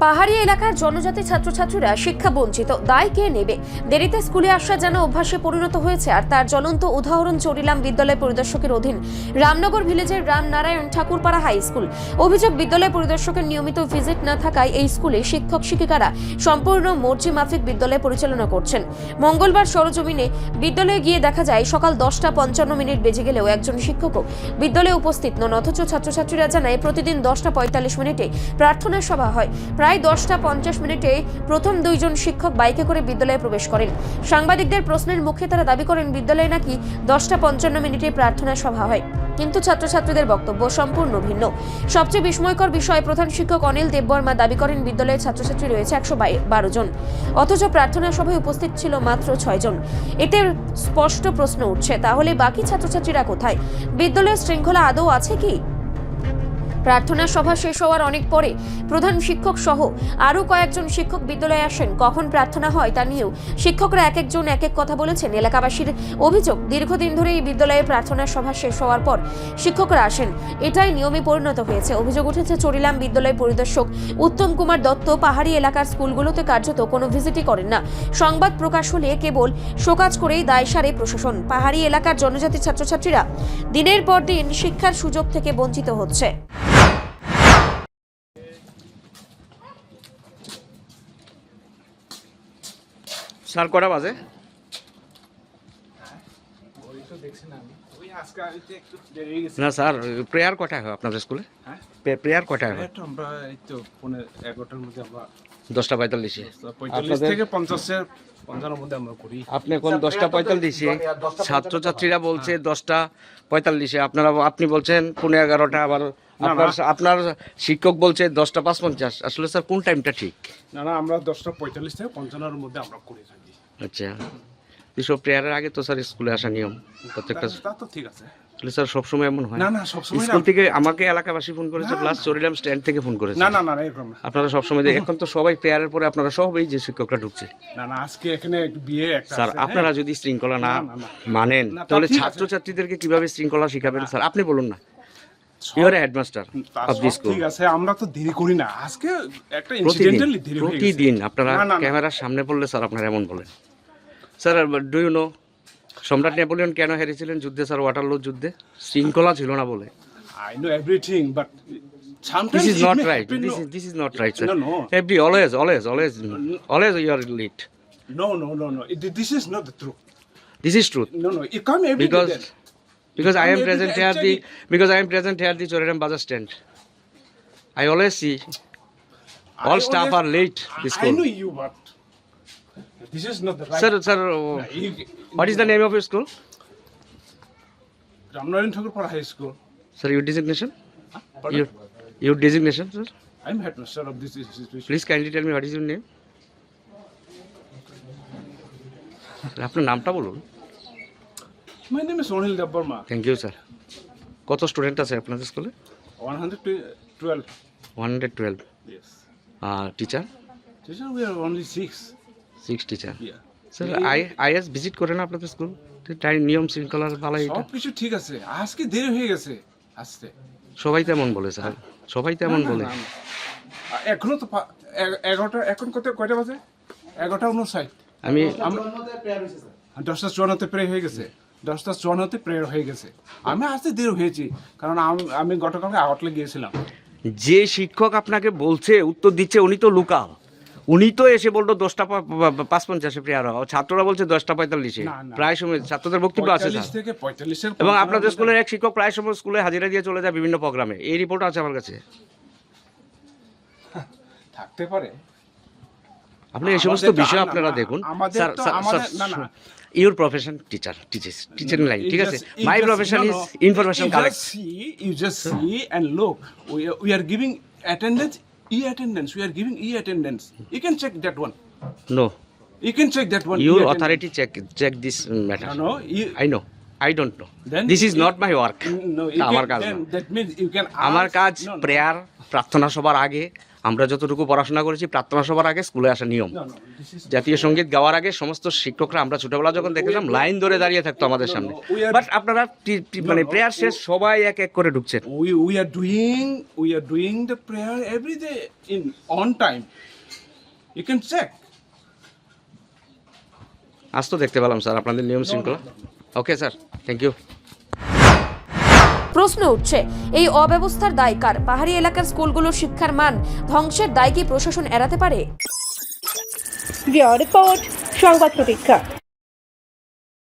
পাহাড়ি এলাকার জনজাতি ছাত্রছাত্রীরা শিক্ষা বঞ্চিত, দায় কে নেবে? দেরিতে স্কুলে আসা যেন অভ্যাসে পরিণত হয়েছে, আর তার জ্বলন্ত উদাহরণ চরিলাম বিদ্যালয় পরিদর্শকের অধীন রামনগর ভিলেজের রামনারায়ণ ঠাকুরপাড়া হাই স্কুল। অভিযোগ, বিদ্যালয় পরিদর্শকের নিয়মিত ভিজিট না থাকায় এই স্কুলে শিক্ষক শিক্ষিকারা সম্পূর্ণ মর্জি মাফিক বিদ্যালয় পরিচালনা করছেন। মঙ্গলবার সরজমিনে বিদ্যালয়ে গিয়ে দেখা যায় সকাল 10:55 বেজে গেলেও একজন শিক্ষকও বিদ্যালয়ে উপস্থিত নন। অথচ ছাত্রছাত্রীরা জানায় প্রতিদিন 10:45 প্রার্থনা সভা হয়। প্রায় 10:50 প্রথম দুইজন শিক্ষক বাইকে করে বিদ্যালয়ে প্রবেশ করেন। সাংবাদিকদের প্রশ্নের মুখে তারা দাবি করেন বিদ্যালয়ে নাকি 10:55 প্রার্থনা সভা হয়, কিন্তু ছাত্রছাত্রীদের বক্তব্য সম্পূর্ণ ভিন্ন। সবচেয়ে বিস্ময়কর বিষয়, প্রধান শিক্ষক অনিল দেববর্মা দাবি করেন বিদ্যালয়ে ছাত্রছাত্রী রয়েছে 112 জন, অথচ প্রার্থনা সভায় উপস্থিত ছিল মাত্র 6 জন। এতে স্পষ্ট প্রশ্ন উঠছে, তাহলে বাকি ছাত্রছাত্রীরা কোথায়? বিদ্যালয়ের শৃঙ্খলা আদৌ আছে কি? প্রার্থনা সভা শেষ হওয়ার অনেক পরে প্রধান শিক্ষক সহ আরও কয়েকজন শিক্ষক বিদ্যালয়ে আসেন। কখন প্রার্থনা হয় তা নিয়েও শিক্ষকরা এক একজন এক এক কথা বলেছেন। এলাকাবাসীর অভিযোগ, দীর্ঘদিন ধরে এই বিদ্যালয়ে প্রার্থনা সভা শেষ হওয়ার পর শিক্ষকরা আসেন, এটাই নিয়মে পরিণত হয়েছে। অভিযোগ উঠেছে চরিলাম বিদ্যালয় পরিদর্শক উত্তম কুমার দত্ত পাহাড়ি এলাকার স্কুলগুলোতে কার্যত কোনো ভিজিটই করেন না। সংবাদ প্রকাশ হলে কেবল শোকাজ করেই দায় সারে প্রশাসন। পাহাড়ি এলাকার জনজাতি ছাত্রছাত্রীরা দিনের পর দিন শিক্ষার সুযোগ থেকে বঞ্চিত হচ্ছে। স্যার কটা বাজে? না স্যার, প্রেয়ার কটায় হয় আপনাদের স্কুলে? প্রেয়ার কটায় হয়? আমরা এই তো 11টার মধ্যে আমরা 10:45 45 থেকে 50-55 মধ্যে আমরা করি। আপনি এখন 10:45, ছাত্রছাত্রীরা বলছে 10:45, আপনি বলছেন 11:15, আবার আপনার শিক্ষক বলছে 10:55। আসলে স্যার কোন টাইমটা ঠিক? না আমরা 10:45 থেকে 55 এর মধ্যে আমরা করে থাকি। আচ্ছা, এসব প্রেয়ারের আগে তো স্যার স্কুলে আসা নিয়ম প্রত্যেকটা। তা তো ঠিক আছে। স্যার সবসময় এমন হয়? না সবসময় স্কুল থেকে আমাকে এলাকাবাসী ফোন করেছে, প্লাস চরিলাম স্ট্যান্ড থেকে ফোন করেছে। না এরকম না। আপনারা সবসময় এখন তো সবাই প্রেয়ারের পরে আপনারা সবাই যে শিক্ষকরা ঢুকছে। না আজকে এখানে একটু বিয়ে একটা স্যার আছে। আপনারা যদি শৃঙ্খলা না মানেন তাহলে ছাত্রছাত্রীদেরকে কিভাবে শৃঙ্খলা শিখাবেন? স্যার আপনি বলুন না, your headmaster of this school. ঠিক আছে, আমরা তো দেরি করি না। আজকে একটা ইনসিডেন্টালি দেরি হয়ে গেছে। প্রতিদিন আপনারা ক্যামেরার সামনে পড়লে স্যার আপনারা এমন বলেন। স্যার ডু ইউ নো সম্রাট নেপোলিয়ন কেন হেরেছিলেন যুদ্ধে? স্যার ওয়াটারলু যুদ্ধে শৃঙ্খলা ছিল না বলে। I know everything, but sometimes This is it not may right. happen, no. This is not right, sir. No. Every always you are late. No. This is not the truth. This is truth. No. You come every day there. Because I am Every present day, here actually. the Choriram Bazaar stand. I always see all staff are late. This I school. know you, but this is not the right. Sir, what is the name of your school? Ramnaran Thakurpara High School. Sir, your designation? Pardon? Your designation, sir? I'm headmaster of this institution. Please kindly tell me what is your name? আপনার নামটা বলুন। My name is Onil Debbarma. Thank you sir. কত student আছে আপনাদের স্কুলে? 112. 112। Yes. Teacher? Teacher, we are only 6. 6 teacher. Yeah. Sir আইএস visit করে না আপনাদের স্কুল? তাই নিয়ম শৃঙ্খলার ভালো এটা। সব কিছু ঠিক আছে, আজকে দেরি হয়ে গেছে আসতে। সবাই তেমন বলে স্যার, সবাই তেমন বলে। না। এখনো তো 11টা, এখন কয়টা বাজে? 11:59। আমি 10:54 প্রেয়ার হয়ে গেছে। 10:54 প্রেয়ার হয়ে গেছে। আমি আসতে দেরি হয়েছি, কারণ আমি গতকালকে আউটলে গিয়েছিলাম। যে শিক্ষক আপনাকে বলছে উত্তর দিচ্ছে উনি তো লোকাল, উনি তো এসে বলতো 10:55 প্রেয়ার হয়, ছাত্ররা বলছে 10:45। না। প্রায় সময় ছাত্রদের বক্তব্য আছে 45 থেকে 45 এবং আপনাদের স্কুলের এক শিক্ষক প্রায় সময় স্কুলে হাজিরা দিয়ে চলে যায় বিভিন্ন প্রোগ্রামে। এই রিপোর্ট আছে আমার কাছে। থাকতে পারে। আপনি এই সমস্ত বিষয় আপনারা দেখুন। Sir your profession teacher line, ঠিক আছে? মাই profession is information collect. You just see and look. We are giving attendance, e-attendance. We are giving e-attendance. You can check that one. No, You can check that one. your e-attendance. authority check this matter. No. I don't know. Then This is not my work. No, you আমার can, কাজ then না। that means you can ask. আমার কাজ No. Prayer, প্রার্থনা সবার আগে আমরা যতটুকু পড়াশোনা করেছি প্রার্থনা সবার আগে স্কুলে আসা নিয়ম। No, no, this is জাতীয় সঙ্গীত গাওয়ার আগে সমস্ত শিক্ষকরা আমরা ছোটবেলা যখন দেখেছিলাম লাইন ধরে দাঁড়িয়ে থাকতো আমাদের সামনে, বাট আপনারা মানে প্রেয়ার শেষ সবাই এক এক করে ঢুকছেন। we are doing the prayer every day in on time. You can check. আজ তো দেখতে পেলাম স্যার আপনাদের নিয়ম শৃঙ্খলা। Okay sir, thank you. প্রশ্ন উঠছে, এই অব্যবস্থার দায় কার? পাহাড়ি এলাকার স্কুলগুলোর শিক্ষার মান ধ্বংসের দায় কি প্রশাসন এড়াতে পারে? রিপোর্ট সংবাদ প্রতীক্ষা।